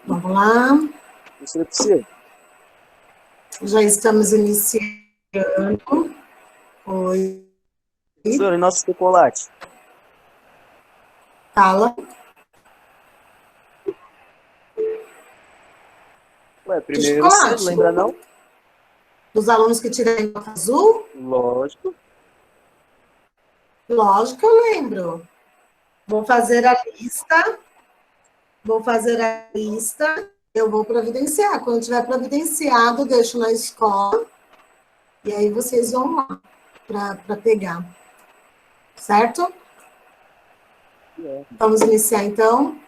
Vamos lá. Professora, Já estamos iniciando. Oi. professora, e nosso chocolate? Fala. Ué, De primeiro você, chocolate. lembra não? Dos alunos que tirarem nota azul? Lógico. Lógico que eu lembro. Vou fazer a lista. Vou fazer a lista. Eu vou providenciar. Quando tiver providenciado, deixo na escola. E aí vocês vão lá para pegar. Certo? É. Vamos iniciar então.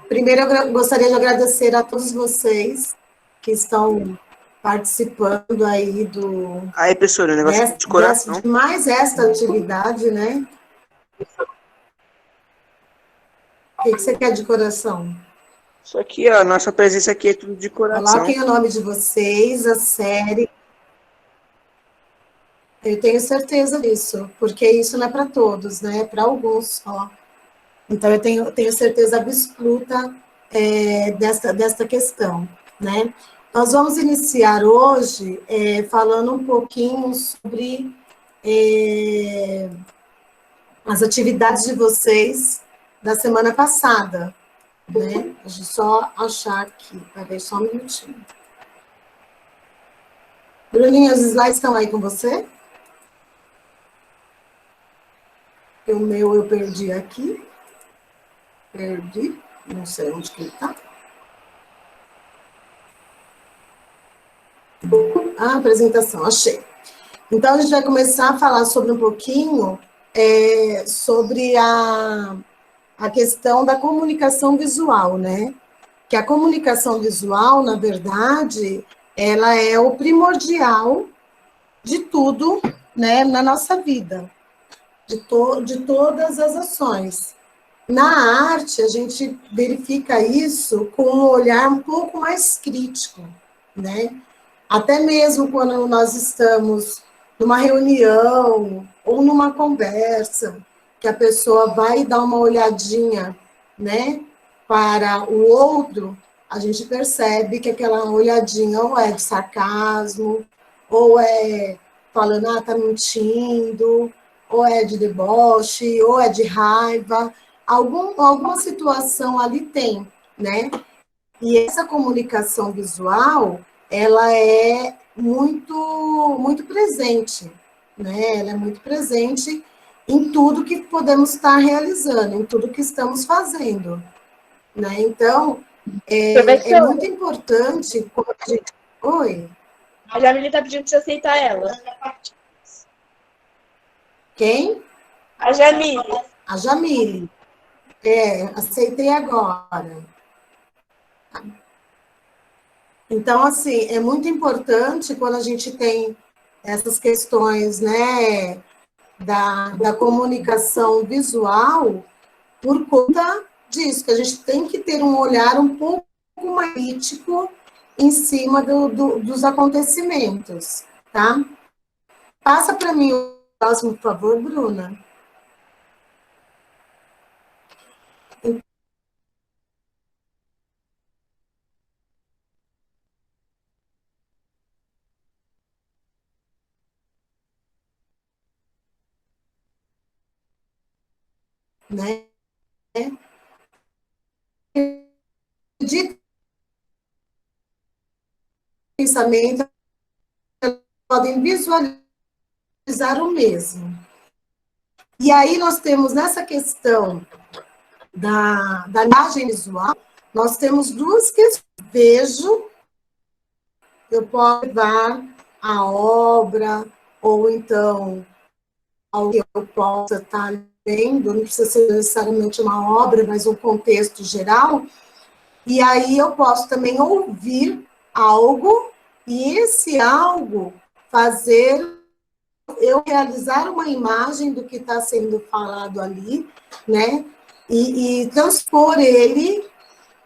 Primeiro, eu gostaria de agradecer a todos vocês que estão participando aí Aí, professora, o negócio aqui de coração. de mais esta atividade, né? O que você quer de coração? Só que a nossa presença aqui é tudo de coração. Coloquem o nome de vocês, a série. Eu tenho certeza disso, porque isso não é para todos, né? É para alguns só. Então, eu tenho certeza absoluta desta questão, né? Nós vamos iniciar hoje falando um pouquinho sobre as atividades de vocês da semana passada, né? Deixa eu só achar aqui, peraí, só um minutinho. Bruninha, os slides estão aí com você? O meu eu perdi aqui. Perdi. Não sei onde que ele está. A apresentação, achei. Então, a gente vai começar a falar sobre um pouquinho sobre a questão da comunicação visual, né? Que a comunicação visual, na verdade, ela é o primordial de tudo, né, na nossa vida, de todas as ações. Na arte, a gente verifica isso com um olhar um pouco mais crítico, né? Até mesmo quando nós estamos numa reunião ou numa conversa, que a pessoa vai dar uma olhadinha, né, para o outro, a gente percebe que aquela olhadinha ou é de sarcasmo, ou é falando, tá mentindo, ou é de deboche, ou é de raiva, alguma situação ali tem, né? E essa comunicação visual, ela é muito presente, né? Ela é muito presente em tudo que podemos estar realizando, em tudo que estamos fazendo, né? Então, é muito Professora, importante quando a gente... Oi, a Jamile tá pedindo pra você aceitar ela. quem? A Jamile. A Jamile. Aceitei agora. Então, assim, é muito importante quando a gente tem essas questões, né, da comunicação visual, por conta disso, que a gente tem que ter um olhar um pouco mais crítico em cima dos acontecimentos, tá? Passa para mim o próximo, por favor, Bruna. Né? De pensamento, podem visualizar o mesmo. E aí nós temos nessa questão da imagem visual, nós temos duas questões. Vejo, eu posso levar a obra, ou então algo que eu possa estar lendo, não precisa ser necessariamente uma obra, mas um contexto geral, e aí eu posso também ouvir algo, e esse algo fazer eu realizar uma imagem do que está sendo falado ali, né? E transpor ele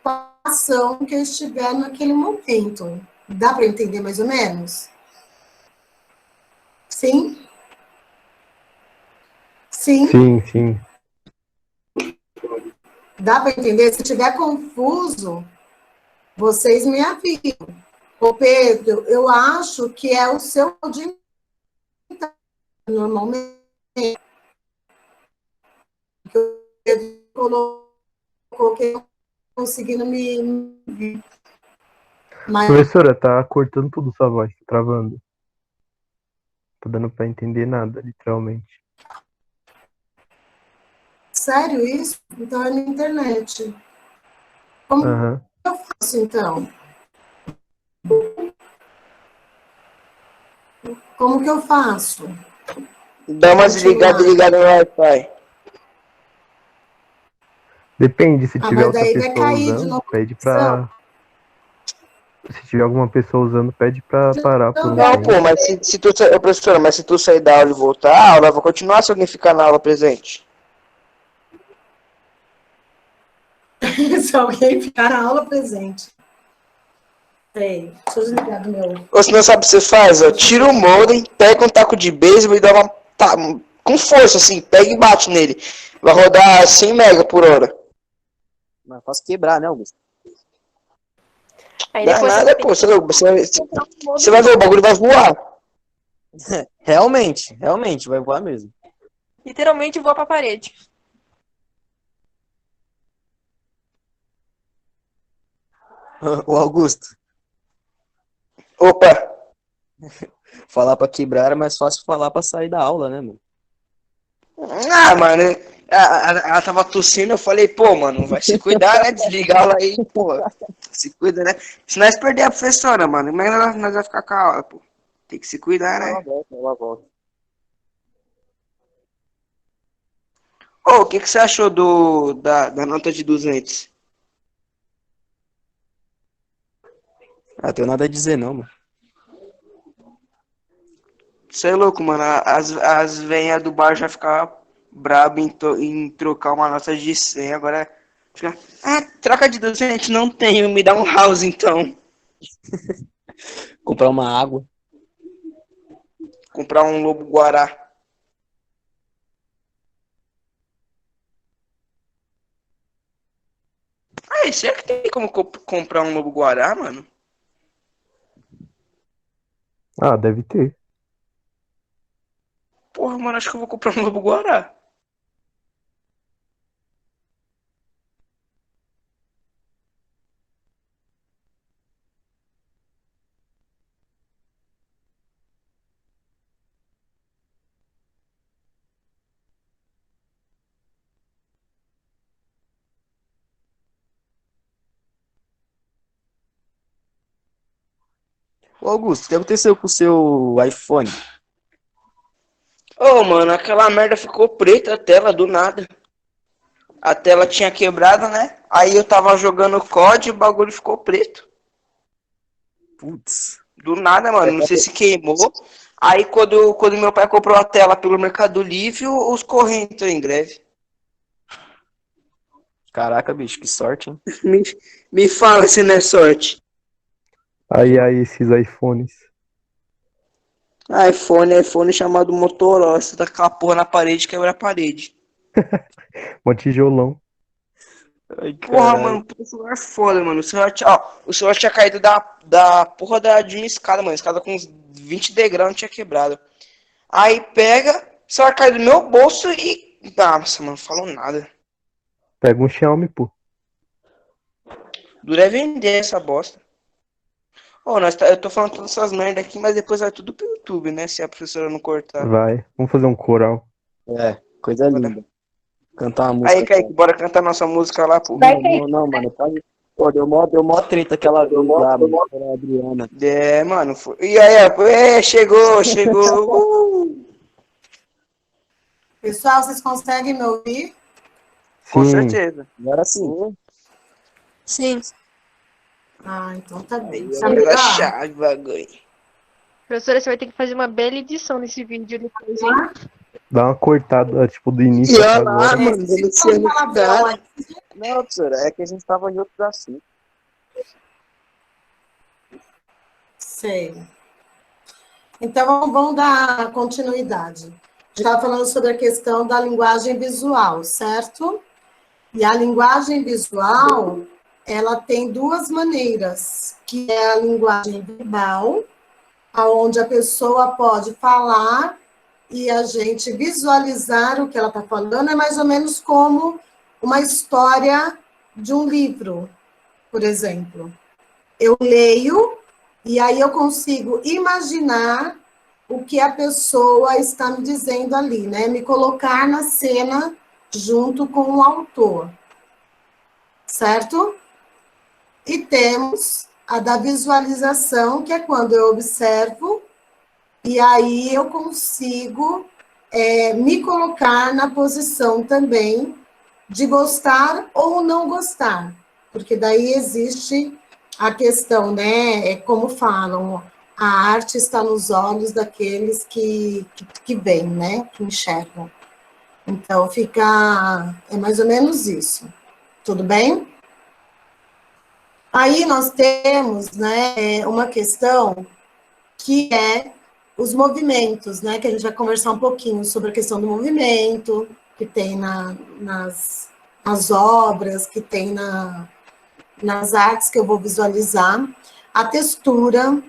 para a ação que eu estiver naquele momento. Dá para entender mais ou menos? Sim? Sim? Sim, sim. Dá para entender? Se estiver confuso, Vocês me avisam. Ô, Pedro, eu acho que é o seu de normalmente que o Pedro colocou que não conseguindo me. Mas, Professora, tá cortando tudo sua voz, tá travando. Tá dando pra entender nada, literalmente. sério isso? Então é na internet. Como Aham. eu faço, então? Como que eu faço? Dá uma desligada e ligada no Wi-Fi. Depende, se tiver Mas outra daí vai pessoa cair de usando, novo. pede pra. Se tiver alguma pessoa usando, pede pra parar por um Não, tempo. pô, mas se tu, professora, mas se tu sair da aula e voltar, a aula vai continuar se alguém ficar na aula presente. Se alguém ficar na aula presente. Sei, deixa eu desligar do meu. Ou se não sabe o que você faz, ó, tira o modem, pega um taco de beisebol e dá uma. Tá, com força, assim, pega e bate nele. Vai rodar 100 mega por hora. Mas posso quebrar, né, Augusto? Aí Dá depois nada, pô. Você vai ver, o bagulho vai voar. Realmente, vai voar mesmo. literalmente voa pra parede. Ô, Augusto, Opa! falar pra quebrar é mais fácil falar pra sair da aula, né, mano? Ah, mano, ela tava tossindo, eu falei, pô, mano, vai se cuidar, né? Desligar ela aí, pô. Se cuida, né? Se nós perder a professora, mano, como é que nós vai ficar com a aula, pô? Tem que se cuidar, né? Ela volta. Ô, o que você achou da nota de 200? Ah, tenho nada a dizer, não, mano. Você é louco, mano. As venhas do bar já ficavam brabo em trocar uma nota de 100. Agora, troca de 200 não tenho. Me dá um house, então. Comprar uma água. Comprar um Lobo Guará. Aí, será que tem como comprar um Lobo Guará, mano? Ah, deve ter. Porra, mano, acho que eu vou comprar um Lobo Guará. Ô, Augusto, o que aconteceu com o seu iPhone? Ô, mano, aquela merda ficou preta a tela do nada. A tela tinha quebrado, né? Aí eu tava jogando COD e o bagulho ficou preto. Putz. Do nada, mano. Não sei se queimou. Aí quando meu pai comprou a tela pelo Mercado Livre, os correntes entrou em greve. Caraca, bicho, que sorte, hein? Me, me fala se não é sorte. Aí, esses iPhones. iPhone chamado Motorola. Você tá com a porra na parede, quebra a parede. Um tijolão. Ai, Porra, caralho. mano, o celular é foda, mano. O celular tinha caído da porra de uma escada, mano. Escada com uns 20 degraus, não tinha quebrado. Aí pega, o celular cai do meu bolso e. Nossa, mano, não falou nada. Pega um Xiaomi, pô. Dura é vender essa bosta. Ô, eu tô falando todas essas merda aqui, mas depois vai tudo pro YouTube, né? Se a professora não cortar. Vai. Vamos fazer um coral. É, coisa Bora. linda. Cantar uma Aí, música. Kaique, bora cantar nossa música lá, pô. Não, mano. Pô, deu mó treta aquela vez lá, mano. Era a Adriana. É, mano. E aí, chegou. Pessoal, vocês conseguem me ouvir? Com Sim. certeza. Agora sim. Sim. Ah, então tá bem. Tá pela chave, bagulho. Professora, você vai ter que fazer uma bela edição nesse vídeo depois, hein? Dá uma cortada, tipo, do início E até olha lá, agora. mano, denunciando o cara. Não, professora, é que a gente tava em outros assuntos. Sei. Então, vamos dar continuidade. A gente estava falando sobre a questão da linguagem visual, certo? E a linguagem visual, ela tem duas maneiras, que é a linguagem verbal, onde a pessoa pode falar e a gente visualizar o que ela está falando, é mais ou menos como uma história de um livro, por exemplo. Eu leio e aí eu consigo imaginar o que a pessoa está me dizendo ali, né? Me colocar na cena junto com o autor, certo? E temos a da visualização, que é quando eu observo e aí eu consigo me colocar na posição também de gostar ou não gostar, porque daí existe a questão, né, como falam, a arte está nos olhos daqueles que veem, né, que enxergam. Então, é mais ou menos isso. Tudo bem? Aí nós temos, né, uma questão que é os movimentos, né, que a gente vai conversar um pouquinho sobre a questão do movimento, que tem nas obras, que tem nas artes que eu vou visualizar, a textura,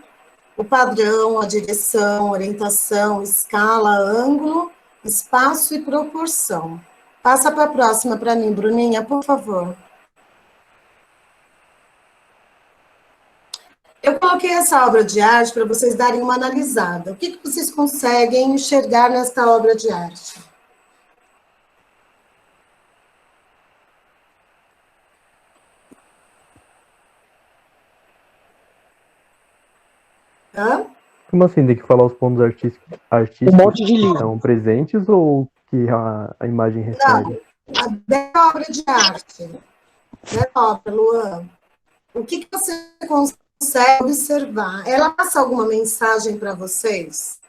o padrão, a direção, orientação, escala, ângulo, espaço e proporção. Passa para a próxima para mim, Bruninha, por favor. Eu coloquei essa obra de arte para vocês darem uma analisada. O que vocês conseguem enxergar nesta obra de arte? Hã? Como assim? Tem que falar os pontos artísticos Um monte de que livro. estão presentes ou que a imagem refere? Não, dessa obra de arte, dessa obra, Luan, o que você consegue observar? Ela passa alguma mensagem para vocês?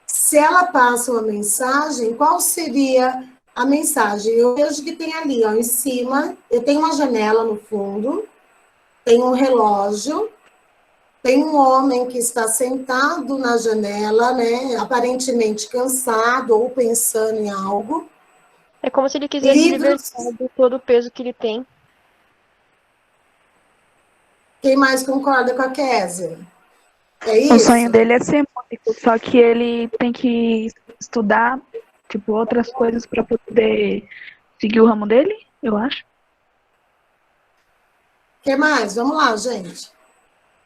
Se ela passa uma mensagem, qual seria a mensagem? Eu vejo que tem ali, ó, em cima, eu tenho uma janela no fundo, tem um relógio, tem um homem que está sentado na janela, né, aparentemente cansado ou pensando em algo. É como se ele quisesse Livros. libertar de todo o peso que ele tem. Quem mais concorda com a Kézia? É isso? O sonho dele é ser músico, só que ele tem que estudar, tipo, outras coisas para poder seguir o ramo dele, eu acho. O que mais? Vamos lá, gente.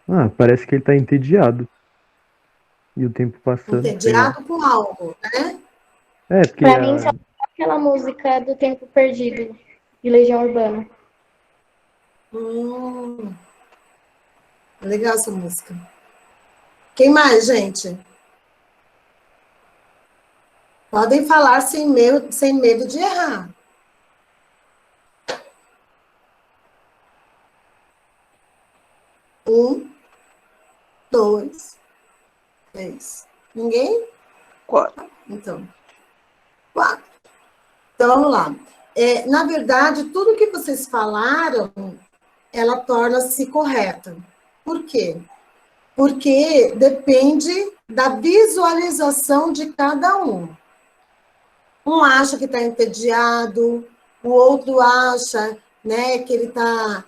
Ah, parece que ele tá entediado. E o tempo passando. Entediado com algo, né? É, porque Pra mim, só aquela música do Tempo Perdido, de Legião Urbana. Legal essa música. Quem mais, gente? Podem falar sem medo de errar. Um, dois, três. Ninguém? 4. Então, 4. Então, vamos lá. Na verdade, tudo que vocês falaram, ela torna-se correta. Por quê? Porque depende da visualização de cada um. Um acha que está entediado, o outro acha, né, que ele está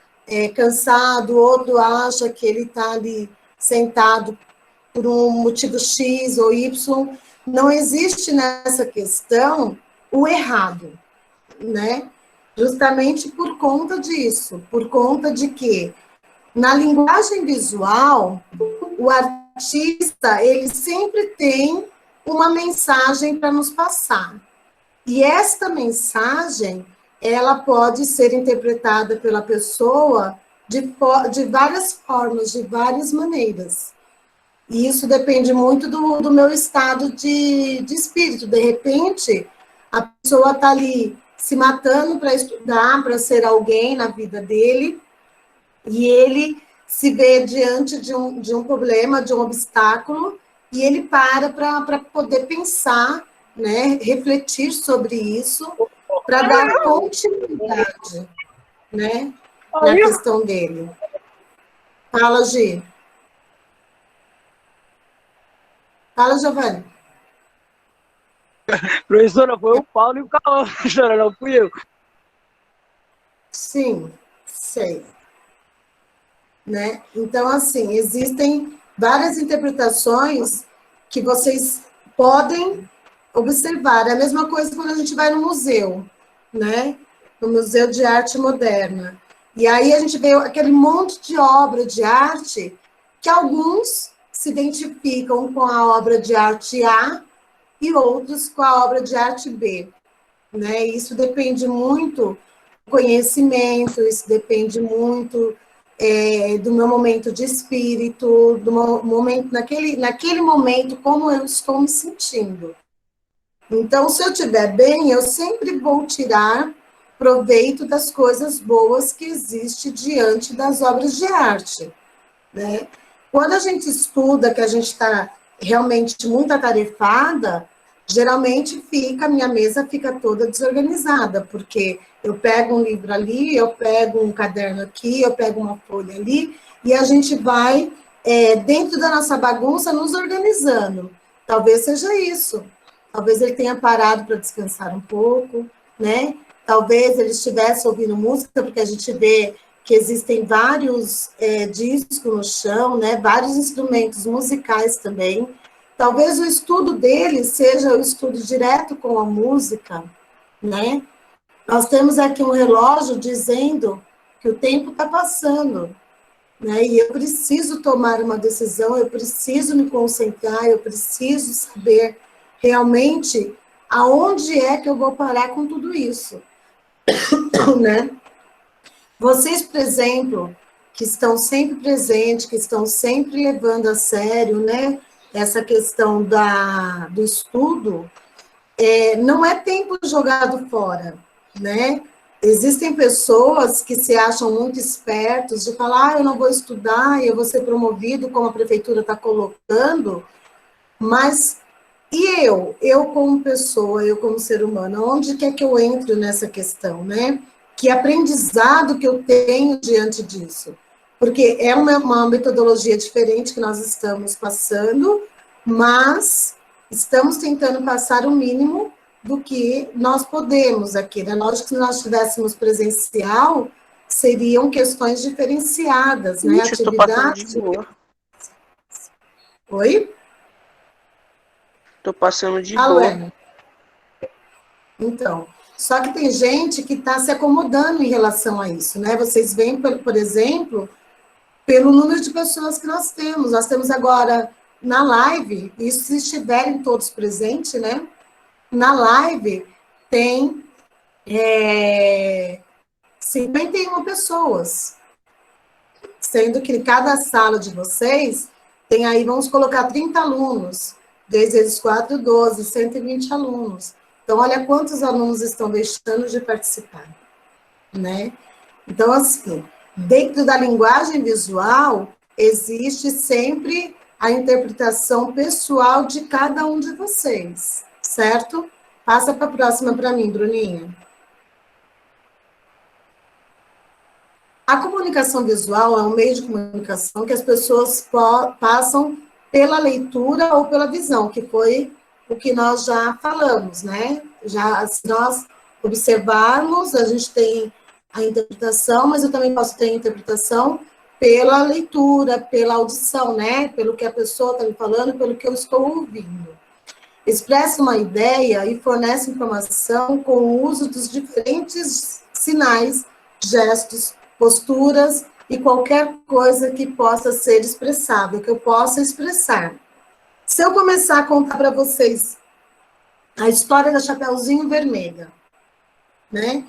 cansado, o outro acha que ele está ali sentado por um motivo X ou Y. Não existe nessa questão o errado, né? Justamente por conta disso, por conta de que na linguagem visual, o artista, ele sempre tem uma mensagem para nos passar. E esta mensagem, ela pode ser interpretada pela pessoa de várias formas, de várias maneiras. E isso depende muito do meu estado de espírito. De repente, a pessoa está ali se matando para estudar, para ser alguém na vida dele, e ele se vê diante de um problema, de um obstáculo, e ele para poder pensar, né, refletir sobre isso, para dar continuidade, né, na questão dele. Fala, Gi. Fala, Giovanni. Professora, foi o Paulo e o Cauã, professora, não fui eu. Sim, sei. Né? Então, assim, existem várias interpretações que vocês podem observar. É a mesma coisa quando a gente vai no museu, né? No Museu de Arte Moderna. E aí a gente vê aquele monte de obra de arte que alguns se identificam com a obra de arte A e outros com a obra de arte B, né? Isso depende muito do conhecimento, isso depende muito do meu momento de espírito, do meu momento, naquele momento, como eu estou me sentindo. Então, se eu estiver bem, eu sempre vou tirar proveito das coisas boas que existem diante das obras de arte, né? Quando a gente estuda, que a gente está realmente muito atarefada, geralmente a minha mesa fica toda desorganizada, porque eu pego um livro ali, eu pego um caderno aqui, eu pego uma folha ali, e a gente vai, dentro da nossa bagunça, nos organizando. Talvez seja isso. Talvez ele tenha parado para descansar um pouco, né? Talvez ele estivesse ouvindo música, porque a gente vê que existem vários discos no chão, né? Vários instrumentos musicais também. Talvez o estudo dele seja o estudo direto com a música, né? Nós temos aqui um relógio dizendo que o tempo está passando, né? E eu preciso tomar uma decisão, eu preciso me concentrar, eu preciso saber realmente aonde é que eu vou parar com tudo isso, né? Vocês, por exemplo, que estão sempre presentes, que estão sempre levando a sério, né, essa questão do estudo, não é tempo jogado fora, né? Existem pessoas que se acham muito espertos de falar, eu não vou estudar, eu vou ser promovido, como a prefeitura está colocando, mas e eu? Eu como pessoa, eu como ser humano, onde quer que eu entre nessa questão, né? Que aprendizado que eu tenho diante disso? Porque é uma metodologia diferente que nós estamos passando, mas estamos tentando passar o mínimo do que nós podemos aqui, né? Lógico que se nós tivéssemos presencial, seriam questões diferenciadas, né? Ixi, eu tô passando de Atividades... boa. Oi? Tô passando de Alô, boa. Ellen? Então, só que tem gente que está se acomodando em relação a isso, né? Vocês veem, por exemplo, pelo número de pessoas que nós temos. Nós temos agora na live, isso se estiverem todos presentes, né? Na live tem 51 pessoas, sendo que cada sala de vocês tem aí, vamos colocar 30 alunos, 10 vezes 4, 12, 120 alunos. Então, olha quantos alunos estão deixando de participar, né? Então, assim, dentro da linguagem visual, existe sempre a interpretação pessoal de cada um de vocês, certo? Passa para a próxima para mim, Bruninha. A comunicação visual é um meio de comunicação que as pessoas passam pela leitura ou pela visão, que foi o que nós já falamos, né? Já, se nós observarmos, a gente tem a interpretação, mas eu também posso ter a interpretação pela leitura, pela audição, né? Pelo que a pessoa está me falando, pelo que eu estou ouvindo. Expressa uma ideia e fornece informação com o uso dos diferentes sinais, gestos, posturas e qualquer coisa que possa ser expressável, que eu possa expressar. Se eu começar a contar para vocês a história da Chapeuzinho Vermelha, né?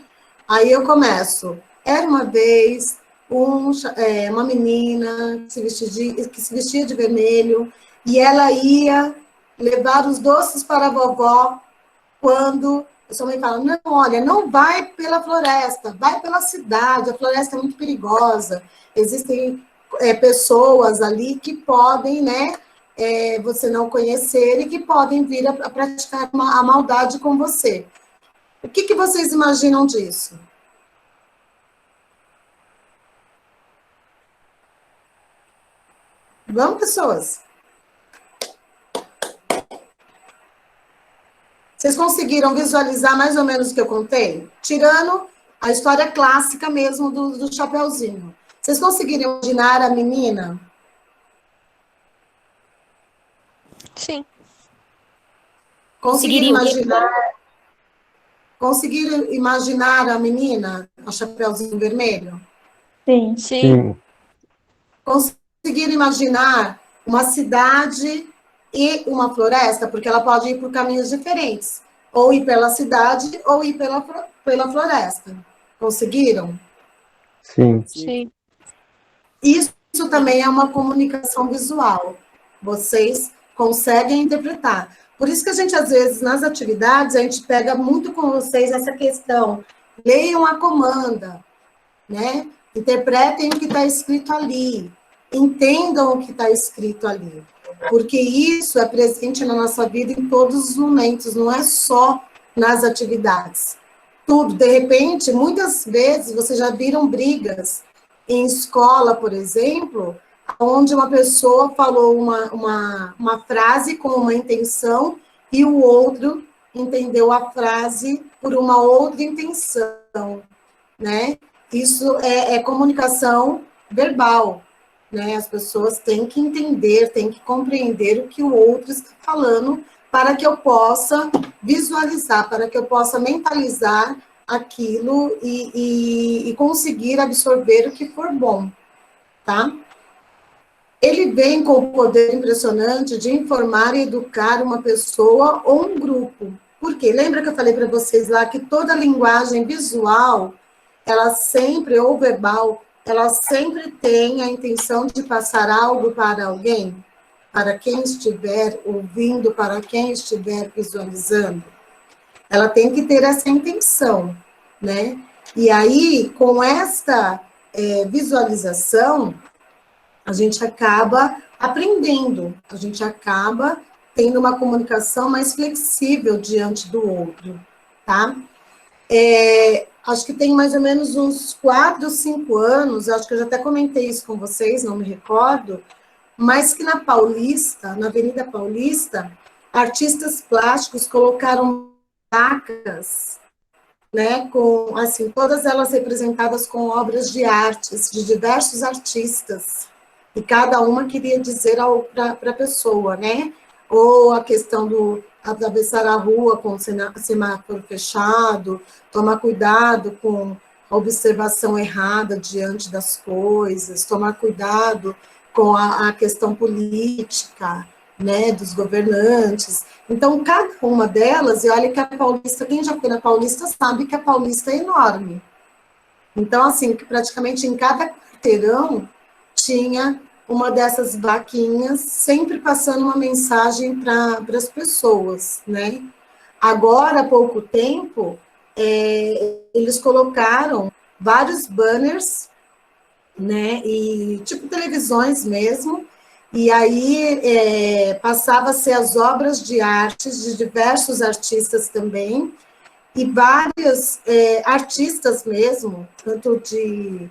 Aí eu começo. Era uma vez uma menina que se vestia de vermelho e ela ia levar os doces para a vovó quando a sua mãe fala, não, olha, não vai pela floresta, vai pela cidade, a floresta é muito perigosa, existem pessoas ali que podem, né, você não conhecer e que podem vir a praticar a maldade com você. O que vocês imaginam disso? Vamos, pessoas? Vocês conseguiram visualizar mais ou menos o que eu contei? Tirando a história clássica mesmo do Chapeuzinho. Vocês conseguiram imaginar a menina? Sim. Conseguiram imaginar a menina, a Chapeuzinho Vermelho? Sim. Sim. Sim, Conseguiram imaginar uma cidade e uma floresta? Porque ela pode ir por caminhos diferentes. Ou ir pela cidade, ou ir pela floresta. Conseguiram? sim. Sim. Isso também é uma comunicação visual. Vocês conseguem interpretar. Por isso que a gente, às vezes, nas atividades, a gente pega muito com vocês essa questão. Leiam a comanda, né? Interpretem o que está escrito ali. Entendam o que está escrito ali. Porque isso é presente na nossa vida em todos os momentos, não é só nas atividades. Tudo, de repente, muitas vezes, vocês já viram brigas em escola, por exemplo, onde uma pessoa falou uma frase com uma intenção e o outro entendeu a frase por uma outra intenção, né? Isso é comunicação verbal, né? As pessoas têm que entender, têm que compreender o que o outro está falando para que eu possa visualizar, para que eu possa mentalizar aquilo e conseguir absorver o que for bom, tá? Ele vem com o poder impressionante de informar e educar uma pessoa ou um grupo. Por quê? Lembra que eu falei para vocês lá que toda linguagem visual, ela sempre, ou verbal, ela sempre tem a intenção de passar algo para alguém, para quem estiver ouvindo, para quem estiver visualizando. Ela tem que ter essa intenção, né? E aí, com esta visualização, a gente acaba aprendendo, a gente acaba tendo uma comunicação mais flexível diante do outro, tá? Acho que tem mais ou menos uns 4, 5 anos, acho que eu já até comentei isso com vocês, não me recordo, mas que na Paulista, na Avenida Paulista, artistas plásticos colocaram placas, né, com, assim, todas elas representadas com obras de artes, de diversos artistas, e cada uma queria dizer para a pessoa, né, ou a questão do atravessar a rua com o semáforo fechado, tomar cuidado com a observação errada diante das coisas, tomar cuidado com a questão política, né, dos governantes. Então, cada uma delas, e olha que a Paulista, quem já foi na Paulista sabe que a Paulista é enorme. Então, assim, que praticamente em cada quarteirão tinha uma dessas vaquinhas, sempre passando uma mensagem para as pessoas, né? Agora, há pouco tempo, eles colocaram vários banners, né, e tipo televisões mesmo, e aí passava a ser as obras de artes de diversos artistas também, e vários artistas mesmo, tanto de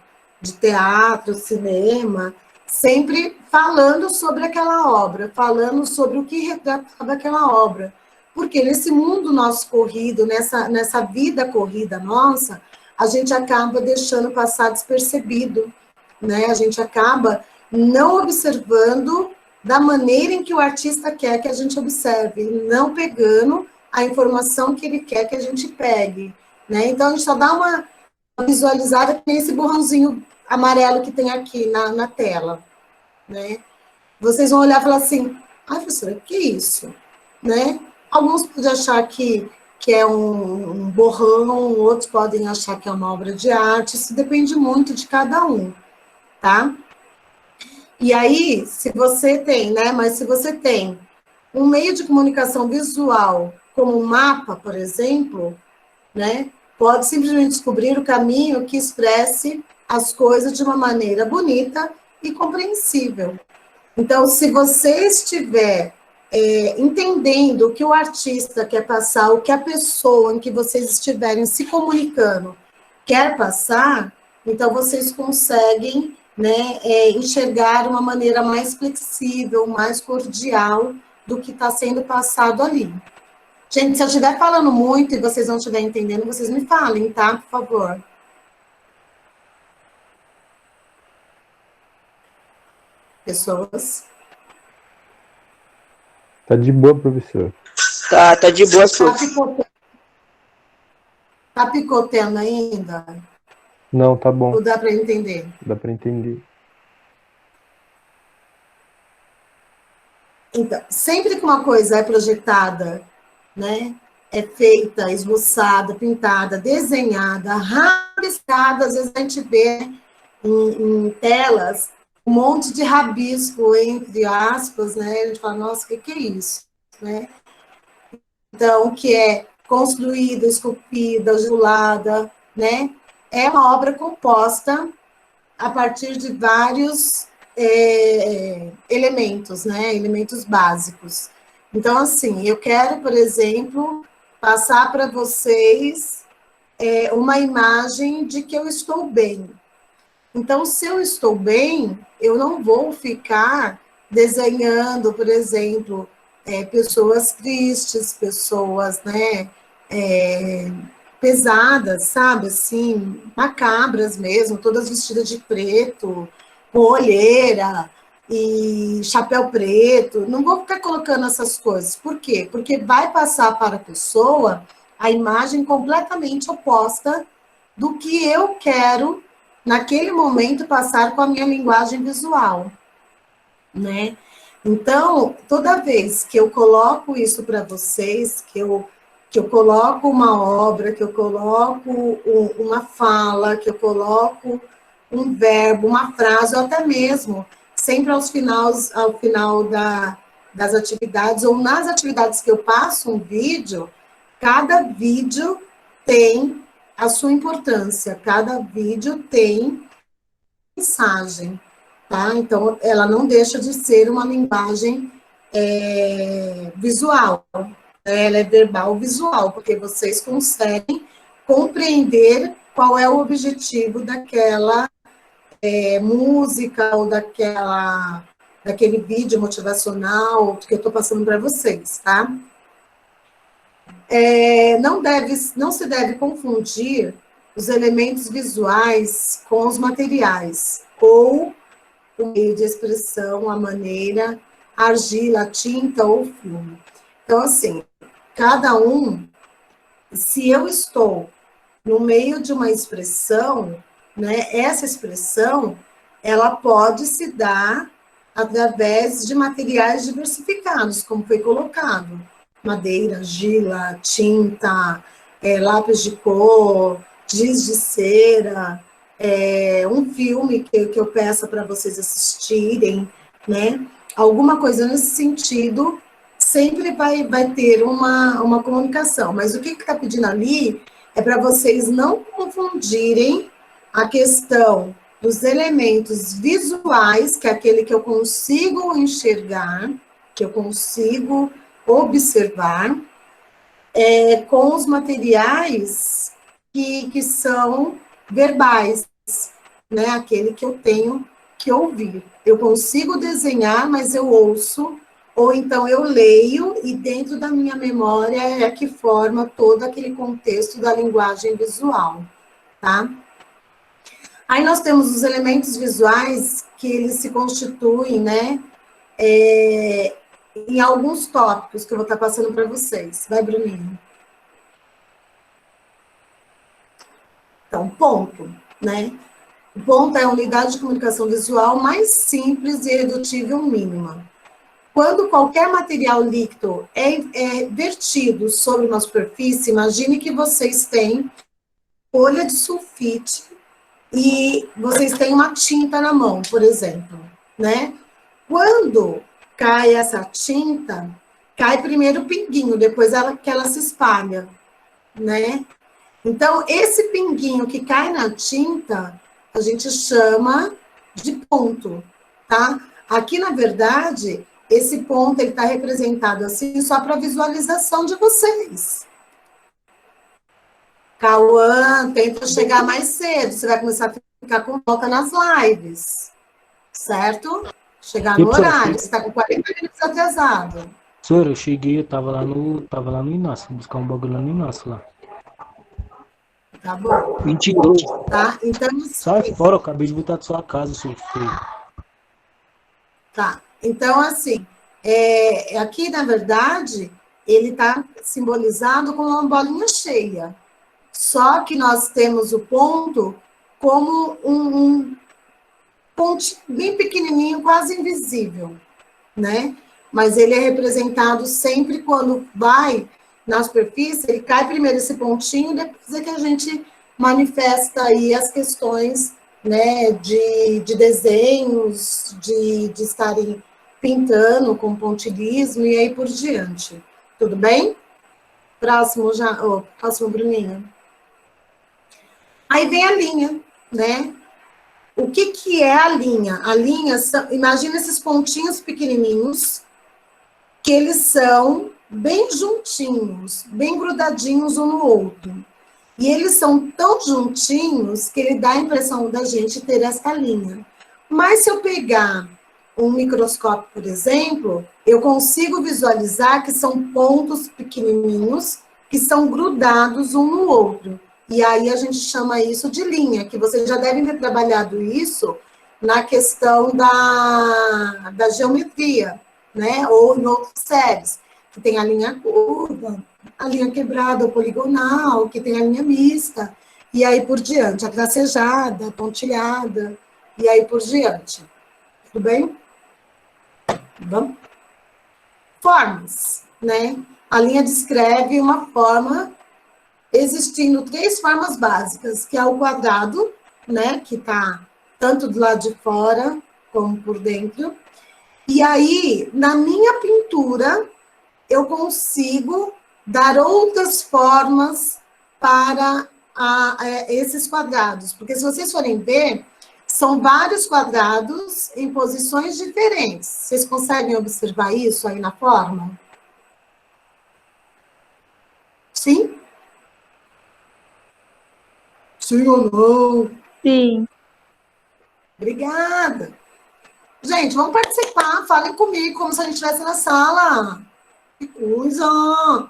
teatro, cinema, sempre falando sobre aquela obra, falando sobre o que retratava aquela obra. Porque nesse mundo nosso corrido, nessa vida corrida nossa, a gente acaba deixando passar despercebido, né? A gente acaba não observando da maneira em que o artista quer que a gente observe, não pegando a informação que ele quer que a gente pegue, né? Então, a gente só dá uma visualizada nesse borrãozinho amarelo que tem aqui na tela, né? Vocês vão olhar e falar assim, professora, o que é isso? Né? Alguns podem achar que é um borrão, outros podem achar que é uma obra de arte, isso depende muito de cada um, tá? E aí, se você tem, né, mas se você tem um meio de comunicação visual, como um mapa, por exemplo, né, pode simplesmente descobrir o caminho que expresse as coisas de uma maneira bonita e compreensível. Então, se você estiver entendendo o que o artista quer passar, o que a pessoa em que vocês estiverem se comunicando quer passar, então vocês conseguem, né, enxergar uma maneira mais flexível, mais cordial do que está sendo passado ali, Gente, se eu estiver falando muito e vocês não estiverem entendendo, vocês me falem, tá? Por favor. Pessoas. Tá de boa, professor. Tá de boa, Tá prof. picotando, tá picotando ainda? Não, tá bom. Ou dá para entender? Dá pra entender. Então, sempre que uma coisa é projetada, né, é feita, esboçada, pintada, desenhada, rabiscada, às vezes a gente vê em telas um monte de rabisco, entre aspas, né, a gente fala, nossa, o que é isso? Né? Então, que é construída, esculpida, azulada, né, é uma obra composta a partir de vários elementos, né? Elementos básicos. Então, assim, eu quero, por exemplo, passar para vocês uma imagem de que eu estou bem. Então, se eu estou bem, eu não vou ficar desenhando, por exemplo, pessoas tristes, pessoas, né, pesadas, sabe, assim, macabras mesmo, todas vestidas de preto, com olheira e chapéu preto. Não vou ficar colocando essas coisas. Por quê? Porque vai passar para a pessoa a imagem completamente oposta do que eu quero, naquele momento, passar com a minha linguagem visual, né? Então, toda vez que eu coloco isso para vocês, que eu coloco uma obra, que eu coloco uma fala, que eu coloco um verbo, uma frase, ou até mesmo, sempre ao final das atividades, ou nas atividades que eu passo um vídeo, cada vídeo tem a sua importância, cada vídeo tem mensagem, tá? Então, ela não deixa de ser uma linguagem visual, ela é verbal visual, porque vocês conseguem compreender qual é o objetivo daquela música ou daquele vídeo motivacional que eu estou passando para vocês, tá? Não se deve confundir os elementos visuais com os materiais, ou o meio de expressão, a maneira, a argila, a tinta ou filme. Então, assim, cada um, se eu estou no meio de uma expressão, né, essa expressão, ela pode se dar através de materiais diversificados, como foi colocado. Madeira, argila, tinta, lápis de cor, giz de cera, um filme que eu peça para vocês assistirem, né? Alguma coisa nesse sentido, sempre vai ter uma comunicação. Mas o que está pedindo ali é para vocês não confundirem a questão dos elementos visuais, que é aquele que eu consigo enxergar, que eu consigo observar, com os materiais que são verbais, né? Aquele que eu tenho que ouvir. Eu consigo desenhar, mas eu ouço, ou então eu leio, e dentro da minha memória é que forma todo aquele contexto da linguagem visual, tá? Aí nós temos os elementos visuais que eles se constituem, né? Em alguns tópicos que eu vou estar passando para vocês. Vai, Bruninho. Então, ponto, né? O ponto é a unidade de comunicação visual mais simples e redutível mínima. Quando qualquer material líquido é vertido sobre uma superfície, imagine que vocês têm folha de sulfite e vocês têm uma tinta na mão, por exemplo, né? Quando cai essa tinta, cai primeiro o pinguinho, depois que ela se espalha, né? Então, esse pinguinho que cai na tinta, a gente chama de ponto, tá? Aqui, na verdade, esse ponto ele está representado assim só para visualização de vocês. Cauã, tenta chegar mais cedo, você vai começar a ficar com volta nas lives, certo? Chegar no horário, você está com 40 minutos atrasado. Senhor, eu cheguei, eu tava lá no Inácio, buscar um bagulho lá no Inácio lá. Tá bom, Mentiroso. tá? Então, Sai assim, fora, eu acabei de voltar da sua casa, seu feio. tá. Então, assim, aqui, na verdade, ele está simbolizado como uma bolinha cheia. Só que nós temos o ponto como um pontinho bem pequenininho, quase invisível, né? Mas ele é representado sempre quando vai na superfície, ele cai primeiro esse pontinho, depois é que a gente manifesta aí as questões, né, de desenhos, de estarem pintando com pontilhismo e aí por diante. Tudo bem? Próximo, Bruninho. Aí vem a linha, né? O que é a linha? A linha, imagina esses pontinhos pequenininhos, que eles são bem juntinhos, bem grudadinhos um no outro. E eles são tão juntinhos que ele dá a impressão da gente ter essa linha. Mas se eu pegar um microscópio, por exemplo, eu consigo visualizar que são pontos pequenininhos que são grudados um no outro. E aí a gente chama isso de linha, que vocês já devem ter trabalhado isso na questão da geometria, né? Ou em outras séries, que tem a linha curva, a linha quebrada, ou poligonal, que tem a linha mista, e aí por diante, a tracejada, a pontilhada, e aí por diante. Tudo bem? Vamos? Formas, né? A linha descreve uma forma, existindo 3 formas básicas, que é o quadrado, né? Que está tanto do lado de fora como por dentro. E aí, na minha pintura, eu consigo dar outras formas para esses quadrados. Porque se vocês forem ver, são vários quadrados em posições diferentes. Vocês conseguem observar isso aí na forma? Sim? Sim ou não? Sim. Obrigada. Gente, vamos participar, falem comigo, como se a gente estivesse na sala. Que coisa!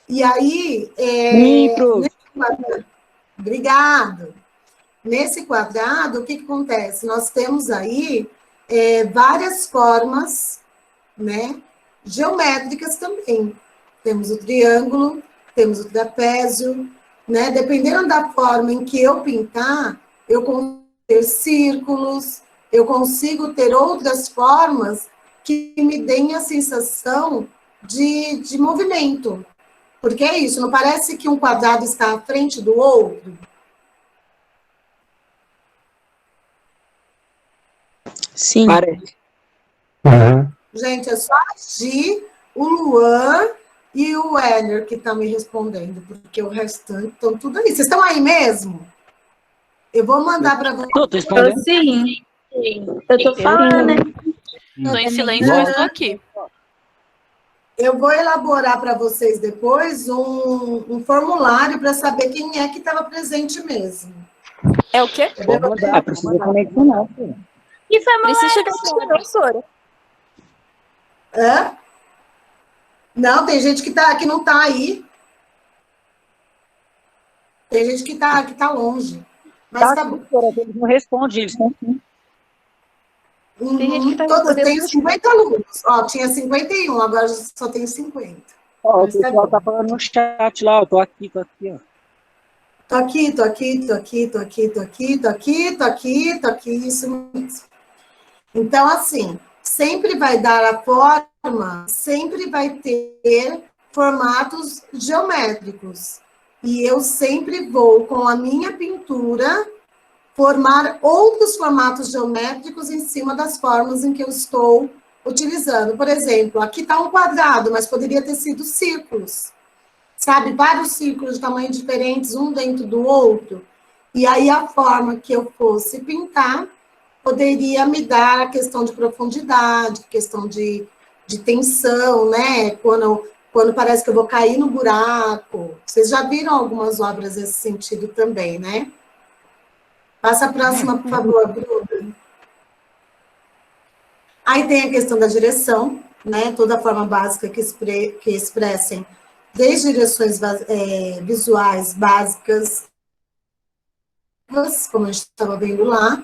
E aí, obrigado. Nesse quadrado, o que acontece? Nós temos aí várias formas, né, geométricas também. Temos o triângulo, temos o trapézio, né? Dependendo da forma em que eu pintar, eu consigo ter círculos, eu consigo ter outras formas que me deem a sensação de movimento. Porque é isso, não parece que um quadrado está à frente do outro? Sim. Parece. Uhum. Gente, é só agir o Luan e o Heller que estão me respondendo, porque o restante estão tudo aí. Vocês estão aí mesmo? Eu vou mandar para vocês. Tô respondendo. Sim. Eu tô falando, né? Estou em silêncio, mas estou aqui. Eu vou elaborar para vocês depois um formulário para saber quem é que estava presente mesmo. É o quê? Precisa conexionar, filho. E foi uma Precisa chegar aqui, professora. Hã? Não, tem gente que não está aí. Tem gente que tá longe. Mas tá bom. Eles não respondem, eles estão aqui. Tem gente que tá Todos, respondendo. tenho 50 alunos. Ó, tinha 51, agora só tenho 50. Ó, o Mas tá pessoal bom. tá falando no chat lá, eu tô aqui, ó. Tô aqui, isso mesmo. Então, assim, sempre vai dar a forma, sempre vai ter formatos geométricos. E eu sempre vou, com a minha pintura, formar outros formatos geométricos em cima das formas em que eu estou utilizando. Por exemplo, aqui está um quadrado, mas poderia ter sido círculos. Sabe? Vários círculos de tamanhos diferentes, um dentro do outro. E aí a forma que eu fosse pintar poderia me dar a questão de profundidade, questão de tensão, né? Quando parece que eu vou cair no buraco. Vocês já viram algumas obras nesse sentido também, né? Passa a próxima, por favor, Bruno. Aí tem a questão da direção, né, toda forma básica que expressem desde direções visuais básicas, como a gente estava vendo lá,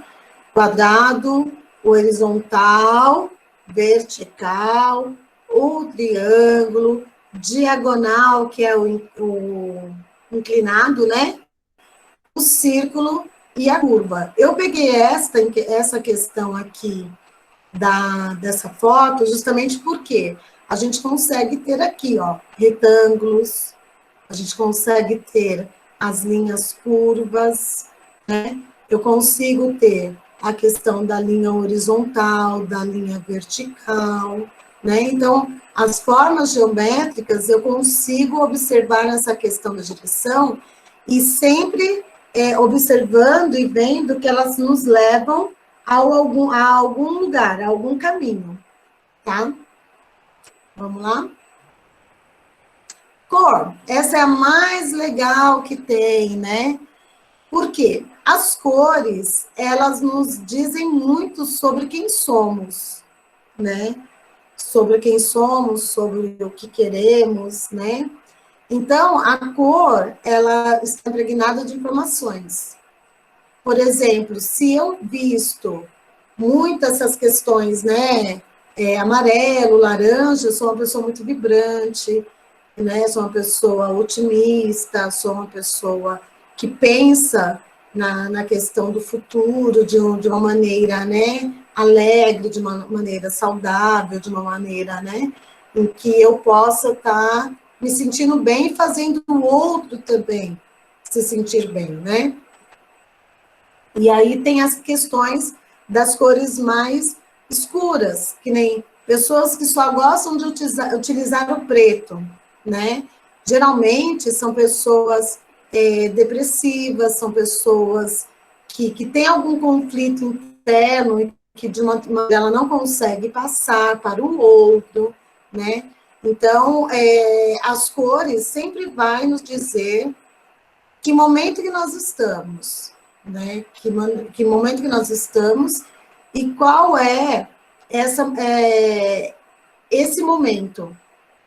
quadrado, o horizontal, vertical, o triângulo, diagonal, que é o inclinado, né? O círculo e a curva. Eu peguei essa questão aqui dessa foto justamente porque a gente consegue ter aqui, ó, retângulos, a gente consegue ter as linhas curvas, né? Eu consigo ter a questão da linha horizontal, da linha vertical, né? Então, as formas geométricas eu consigo observar nessa questão da direção e sempre observando e vendo que elas nos levam a algum lugar, a algum caminho, tá? Vamos lá? Cor, essa é a mais legal que tem, né? Por quê? As cores, elas nos dizem muito sobre quem somos, né? Sobre quem somos, sobre o que queremos, né? Então, a cor, ela está impregnada de informações. Por exemplo, se eu visto muito essas questões, né? Amarelo, laranja, eu sou uma pessoa muito vibrante, né? Sou uma pessoa otimista, sou uma pessoa que pensa na questão do futuro de uma maneira, né, alegre, de uma maneira saudável, de uma maneira, né, em que eu possa estar me sentindo bem e fazendo o outro também se sentir bem, né? E aí tem as questões das cores mais escuras, que nem pessoas que só gostam de utilizar o preto, né? Geralmente são pessoas depressivas, são pessoas que têm algum conflito interno e que de uma maneira ela não consegue passar para o outro, né? Então, as cores sempre vai nos dizer que momento que nós estamos, né? Que momento que nós estamos e qual é esse momento,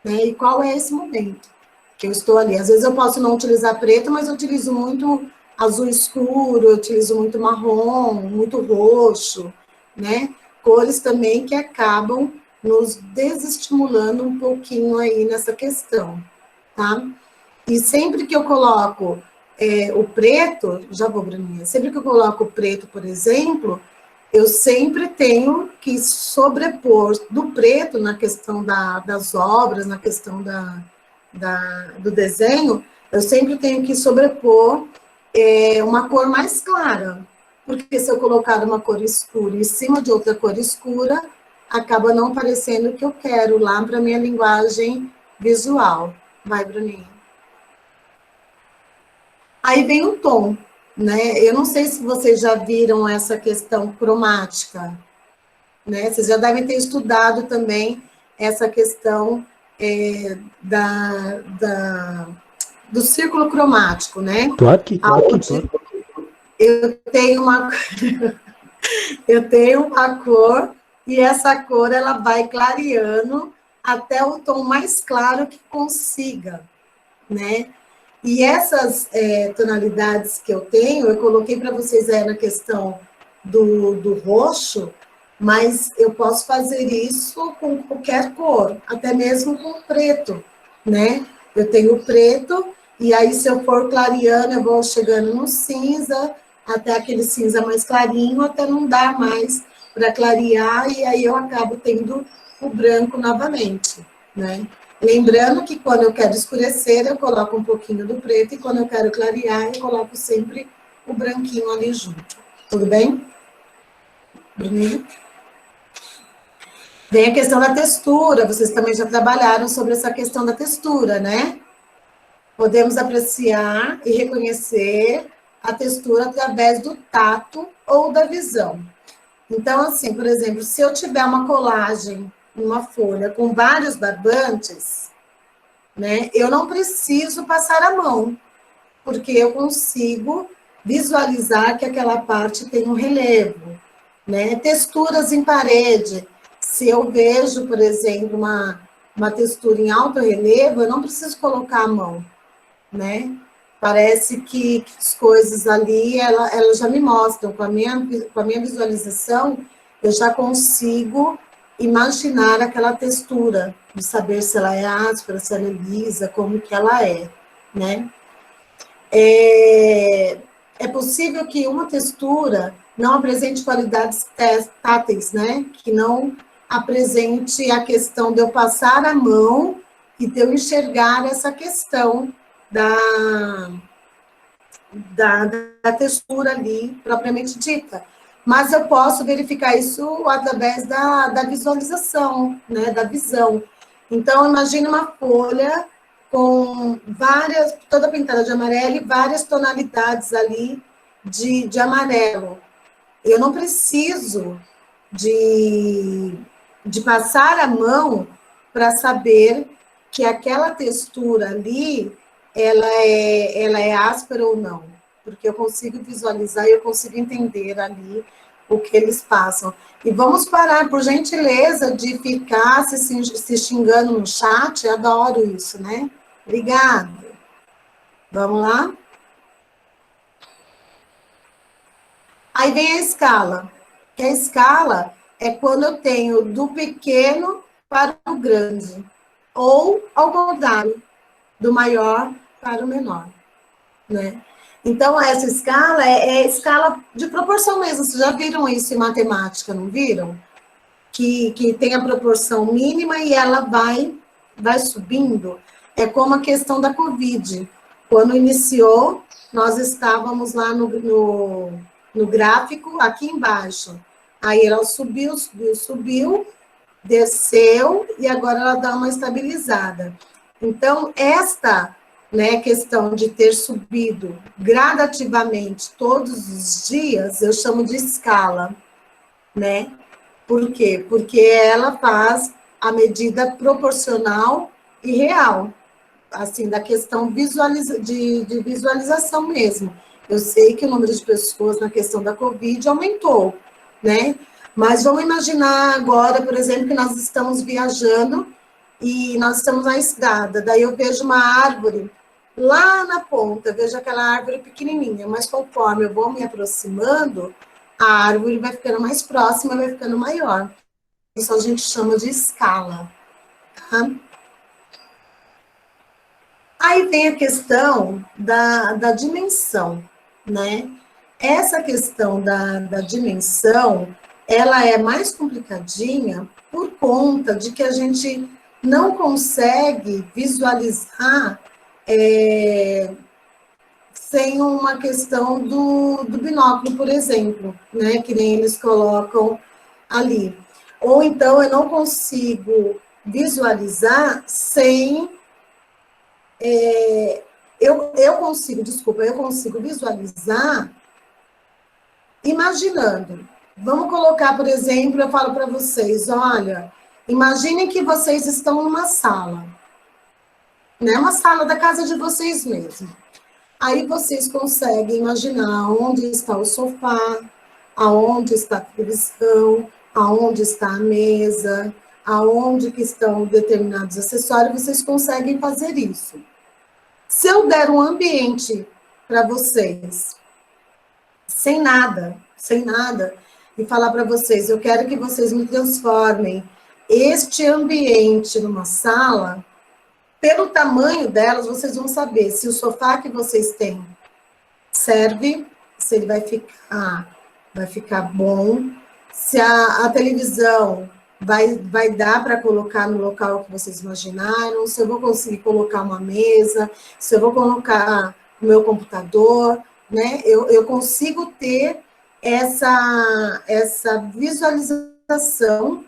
né? E qual é esse momento que eu estou ali? Às vezes eu posso não utilizar preto, mas eu utilizo muito azul escuro, eu utilizo muito marrom, muito roxo, né? Cores também que acabam nos desestimulando um pouquinho aí nessa questão, tá? E sempre que eu coloco o preto, já vou, Bruninha, sempre que eu coloco o preto, por exemplo, eu sempre tenho que sobrepor do preto na questão das obras, na questão do desenho, eu sempre tenho que sobrepor uma cor mais clara, porque se eu colocar uma cor escura em cima de outra cor escura, acaba não parecendo o que eu quero lá para a minha linguagem visual. Vai, Bruninha. Aí vem o tom, né? Eu não sei se vocês já viram essa questão cromática, né? Vocês já devem ter estudado também essa questão do círculo cromático, né? Tô aqui. Eu tenho uma cor e essa cor ela vai clareando até o tom mais claro que consiga, né? E essas tonalidades que eu tenho, eu coloquei para vocês na questão do roxo, mas eu posso fazer isso com qualquer cor, até mesmo com preto, né? Eu tenho preto, e aí se eu for clareando, eu vou chegando no cinza, até aquele cinza mais clarinho, até não dar mais para clarear, e aí eu acabo tendo o branco novamente, né? Lembrando que quando eu quero escurecer, eu coloco um pouquinho do preto, e quando eu quero clarear, eu coloco sempre o branquinho ali junto. Tudo bem? Bruninho? Vem a questão da textura, vocês também já trabalharam sobre essa questão da textura, né? Podemos apreciar e reconhecer a textura através do tato ou da visão. Então, assim, por exemplo, se eu tiver uma colagem, uma folha com vários barbantes, né, eu não preciso passar a mão, porque eu consigo visualizar que aquela parte tem um relevo, né? Texturas em parede. Se eu vejo, por exemplo, uma textura em alto relevo, eu não preciso colocar a mão, né? Parece que as coisas ali, elas já me mostram, com a minha visualização, eu já consigo imaginar aquela textura, de saber se ela é áspera, se ela é lisa, como que ela é, né? É possível que uma textura não apresente qualidades táteis, né? Que não apresente a questão de eu passar a mão e de eu enxergar essa questão da textura ali, propriamente dita. Mas eu posso verificar isso através da visualização, né, da visão. Então, imagine uma folha com várias, toda pintada de amarelo e várias tonalidades ali de amarelo. Eu não preciso de passar a mão para saber que aquela textura ali, ela é áspera ou não, porque eu consigo visualizar e eu consigo entender ali o que eles passam. E vamos parar, por gentileza, de ficar se xingando no chat, eu adoro isso, né? Obrigada. Vamos lá? Aí vem a escala, que a escala é quando eu tenho do pequeno para o grande, ou ao contrário, do maior para o menor, né? Então, essa escala é escala de proporção mesmo. Vocês já viram isso em matemática, não viram? Que tem a proporção mínima e ela vai subindo. É como a questão da Covid. Quando iniciou, nós estávamos lá no gráfico, aqui embaixo. Aí ela subiu, desceu, e agora ela dá uma estabilizada. Então, esta, né, questão de ter subido gradativamente todos os dias, eu chamo de escala, né? Por quê? Porque ela faz a medida proporcional e real, assim, da questão de visualização mesmo. Eu sei que o número de pessoas na questão da Covid aumentou, né? Mas vamos imaginar agora, por exemplo, que nós estamos viajando e nós estamos na estrada, daí eu vejo uma árvore lá na ponta, vejo aquela árvore pequenininha, mas conforme eu vou me aproximando, a árvore vai ficando mais próxima, vai ficando maior. Isso a gente chama de escala, tá? Aí vem a questão da dimensão, né? Essa questão da dimensão, ela é mais complicadinha por conta de que a gente não consegue visualizar sem uma questão do binóculo, por exemplo, né, que nem eles colocam ali. Ou então eu não consigo visualizar sem... eu consigo visualizar imaginando. Vamos colocar, por exemplo, eu falo para vocês, olha, imaginem que vocês estão numa sala, né, uma sala da casa de vocês mesmo. Aí vocês conseguem imaginar onde está o sofá, aonde está a televisão, aonde está a mesa, aonde que estão determinados acessórios, vocês conseguem fazer isso. Se eu der um ambiente para vocês, sem nada, e falar para vocês, eu quero que vocês me transformem este ambiente numa sala, pelo tamanho delas, vocês vão saber se o sofá que vocês têm serve, se ele vai ficar bom, se a televisão vai dar para colocar no local que vocês imaginaram, se eu vou conseguir colocar uma mesa, se eu vou colocar o meu computador, né? Eu consigo ter essa visualização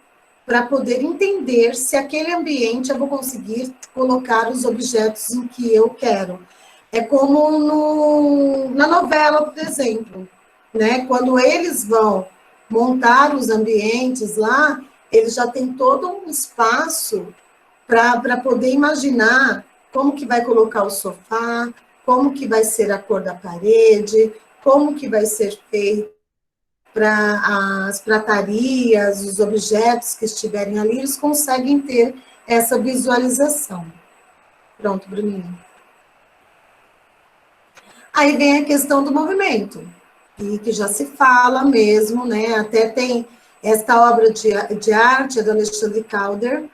para poder entender se aquele ambiente eu vou conseguir colocar os objetos em que eu quero. É como na novela, por exemplo, né? Quando eles vão montar os ambientes lá, eles já têm todo um espaço para poder imaginar como que vai colocar o sofá, como que vai ser a cor da parede, como que vai ser feito para as pratarias, os objetos que estiverem ali, eles conseguem ter essa visualização. Pronto, Bruninho. Aí vem a questão do movimento, e que já se fala mesmo, né? Até tem esta obra de arte do Alexandre Calder,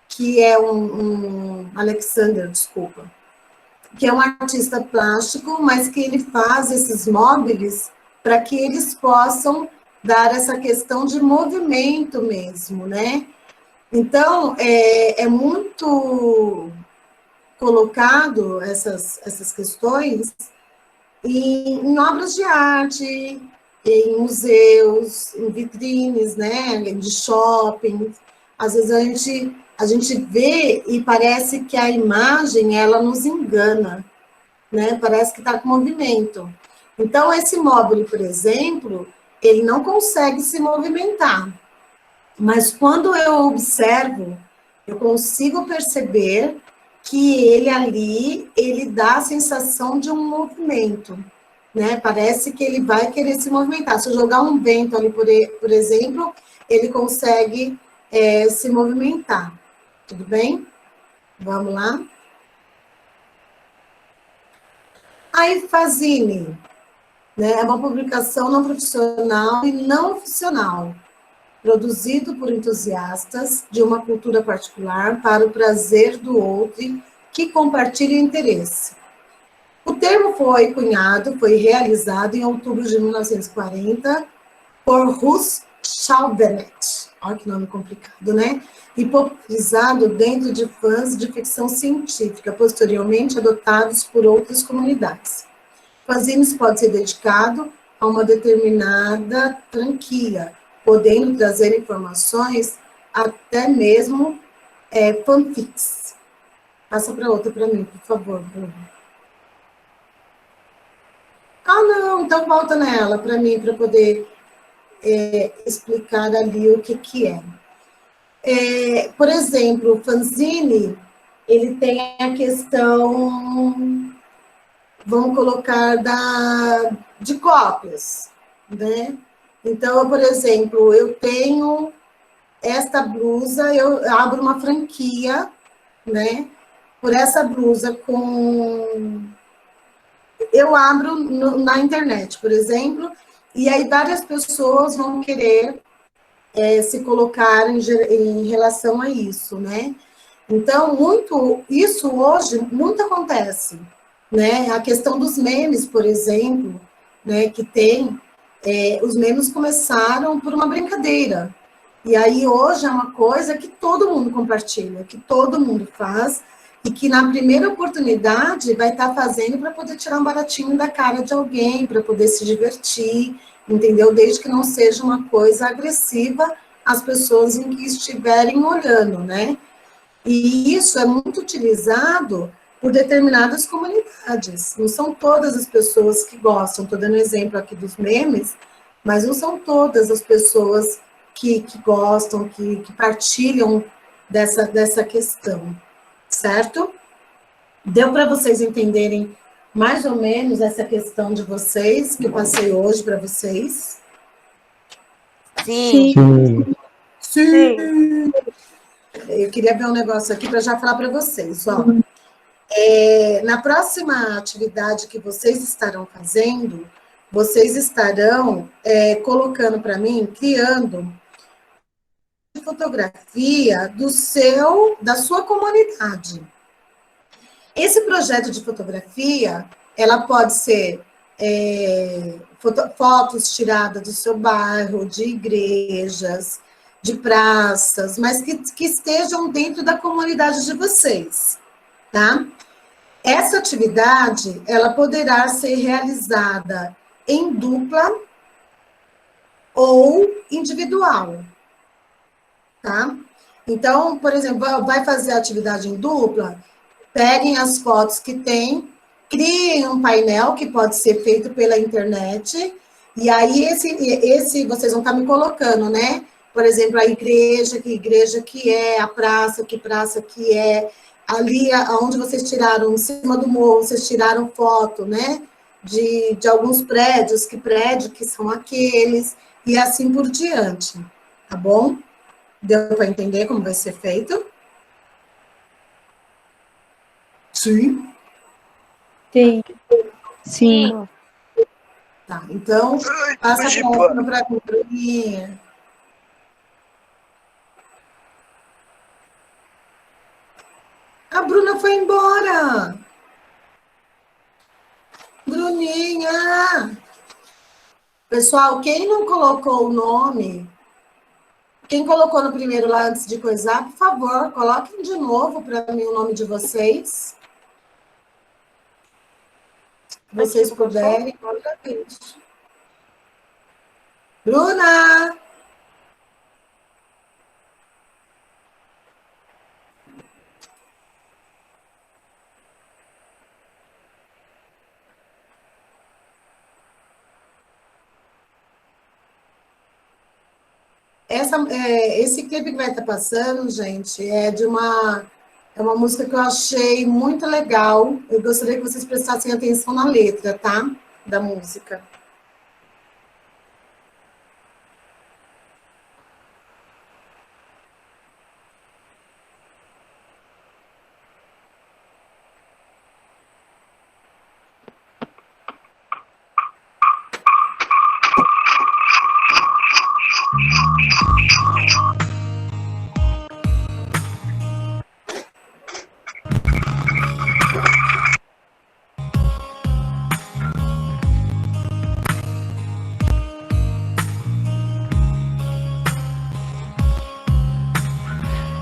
que é Alexander, desculpa, que é um artista plástico, mas que ele faz esses móveis para que eles possam dar essa questão de movimento mesmo, né? Então, é muito colocado essas questões em obras de arte, em museus, em vitrines, né, de shopping. Às vezes a gente vê e parece que a imagem, ela nos engana, né, parece que está com movimento. Então, esse móvel, por exemplo, ele não consegue se movimentar, mas quando eu observo, eu consigo perceber que ele ali, ele dá a sensação de um movimento, né? Parece que ele vai querer se movimentar. Se eu jogar um vento ali, por exemplo, ele consegue se movimentar. Tudo bem? Vamos lá? Aí, Fazine, né? É uma publicação não profissional e não oficial, produzido por entusiastas de uma cultura particular para o prazer do outro que compartilha o interesse. O termo foi cunhado, foi realizado em outubro de 1940 por Russ Chauvenet, olha que nome complicado, né? E popularizado dentro de fãs de ficção científica, posteriormente adotados por outras comunidades. Fanzines pode ser dedicado a uma determinada franquia, podendo trazer informações até mesmo fanfics. Passa para outra para mim, por favor, Bruno. Ah, não, então volta nela para mim, para poder explicar ali o que é. Por exemplo, o fanzine, ele tem a questão, vamos colocar, de cópias, né? Então, por exemplo, eu tenho esta blusa, eu abro uma franquia, né? Por essa blusa eu abro na internet, por exemplo, e aí várias pessoas vão querer se colocar em relação a isso, né? Então, isso hoje muito acontece, né? A questão dos memes, por exemplo, né? Que tem, os memes começaram por uma brincadeira, e aí hoje é uma coisa que todo mundo compartilha, que todo mundo faz, e que na primeira oportunidade vai estar fazendo para poder tirar um baratinho da cara de alguém, para poder se divertir, entendeu? Desde que não seja uma coisa agressiva às pessoas em que estiverem olhando, né? E isso é muito utilizado por determinadas comunidades. Não são todas as pessoas que gostam, estou dando exemplo aqui dos memes, mas não são todas as pessoas que gostam, que partilham dessa questão, certo? Deu para vocês entenderem mais ou menos essa questão de vocês, que eu passei hoje para vocês? Sim. Sim. Eu queria ver um negócio aqui para já falar para vocês, ó. Na próxima atividade que vocês estarão fazendo, vocês estarão colocando para mim, criando fotografia da sua comunidade. Esse projeto de fotografia, ela pode ser fotos tiradas do seu bairro, de igrejas, de praças, mas que estejam dentro da comunidade de vocês, tá? Essa atividade, ela poderá ser realizada em dupla ou individual, tá? Então, por exemplo, vai fazer a atividade em dupla, peguem as fotos que tem, criem um painel que pode ser feito pela internet, e aí esse vocês vão estar me colocando, né? Por exemplo, a igreja que é, a praça que é, ali onde vocês tiraram, em cima do morro, vocês tiraram foto, né? De alguns prédios que são aqueles. e assim por diante, tá bom? Deu para entender como vai ser feito? Sim. Sim. Sim. Tá, então, passa a palavra para a Bruninha. A Bruna foi embora. Bruninha. Pessoal, quem não colocou o nome, quem colocou no primeiro lá antes de coisar, por favor, coloquem de novo para mim o nome de vocês. Se vocês puderem, outra vez. Bruna! Esse clipe que vai estar passando, gente, é uma música que eu achei muito legal. Eu gostaria que vocês prestassem atenção na letra, tá? Da música.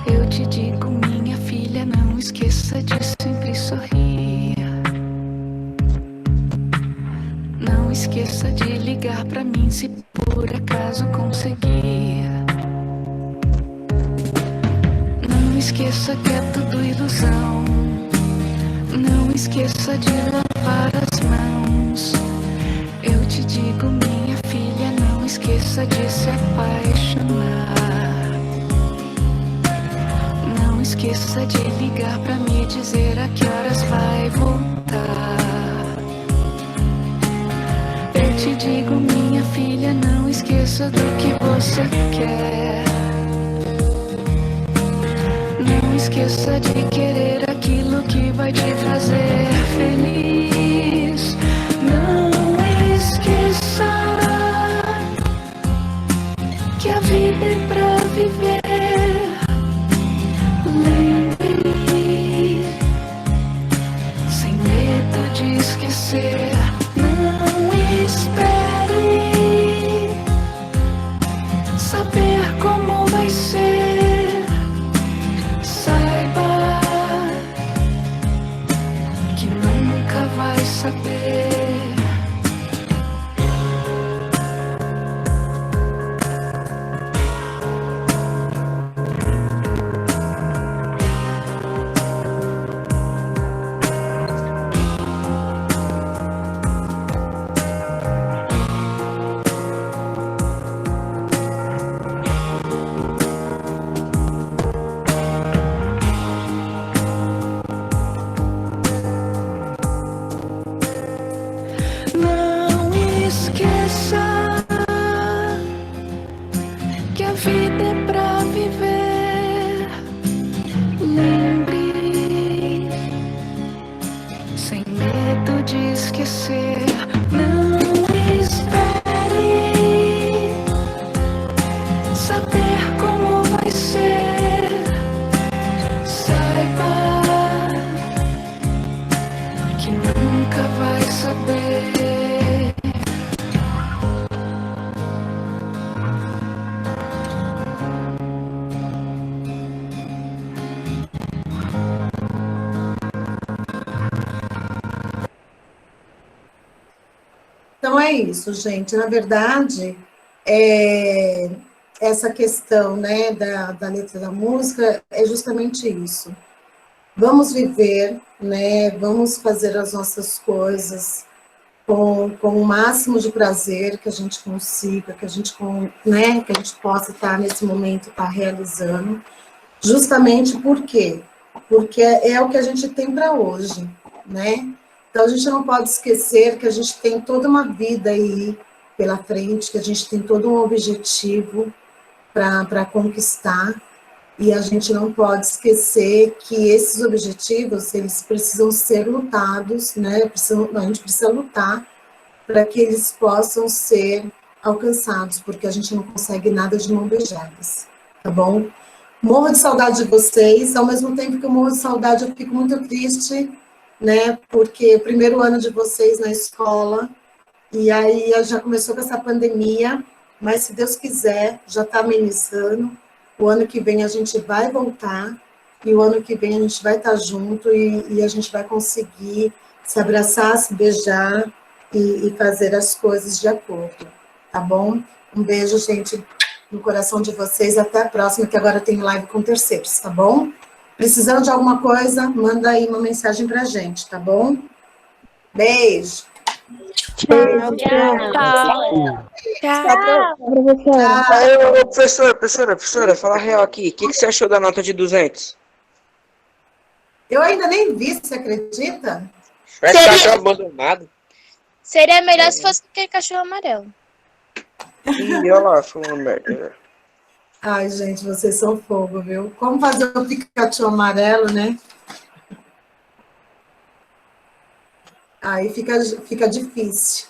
Eu te digo, minha filha, não esqueça de sempre sorrir. Não esqueça de ligar pra mim se por acaso conseguir. Não esqueça que é tudo ilusão. Não esqueça de lavar as mãos. Eu te digo, minha filha, não esqueça de se apaixonar. Não esqueça de ligar pra me dizer a que horas vai voltar. Eu te digo, minha filha, não esqueça do que você quer. Não esqueça de querer aquilo que vai te fazer feliz. Não esqueça que a vida é pra viver. Lembre, sem medo de esquecer. Não espere saber como vai ser. Saiba que nunca vai saber. Não esqueça que a vida é pra viver. Lembre, sem medo de esquecer. Não espere saber como vai ser. Saiba que nunca vai saber. Então é isso, gente. Na verdade, essa questão, né, da letra da música é justamente isso. Vamos viver, né? Vamos fazer as nossas coisas com o máximo de prazer que a gente consiga, que a gente, né, que a gente possa estar nesse momento, estar realizando. Justamente por quê? Porque é o que a gente tem para hoje, né? Então, a gente não pode esquecer que a gente tem toda uma vida aí pela frente, que a gente tem todo um objetivo para conquistar, e a gente não pode esquecer que esses objetivos, eles precisam ser lutados, né? A gente precisa lutar para que eles possam ser alcançados, porque a gente não consegue nada de mão beijadas, tá bom? Morro de saudade de vocês, ao mesmo tempo que eu morro de saudade, eu fico muito triste, né? Porque o primeiro ano de vocês na escola, e aí já começou com essa pandemia, mas se Deus quiser, já está amenizando. O ano que vem a gente vai voltar, e o ano que vem a gente vai estar junto, e a gente vai conseguir se abraçar, se beijar, e fazer as coisas de acordo, tá bom? Um beijo, gente, no coração de vocês. Até a próxima, que agora tem live com terceiros, tá bom? Precisando de alguma coisa, manda aí uma mensagem pra gente, tá bom? Beijo. Tchau. Ô, professora, fala a real aqui. O que você achou da nota de 200? Eu ainda nem vi, você acredita? Parece cachorro abandonado. Seria melhor se fosse aquele cachorro amarelo. Ih, olha lá, falando merda. Ai, gente, vocês são fogo, viu? Como fazer o Pikachu amarelo, né? Aí fica difícil.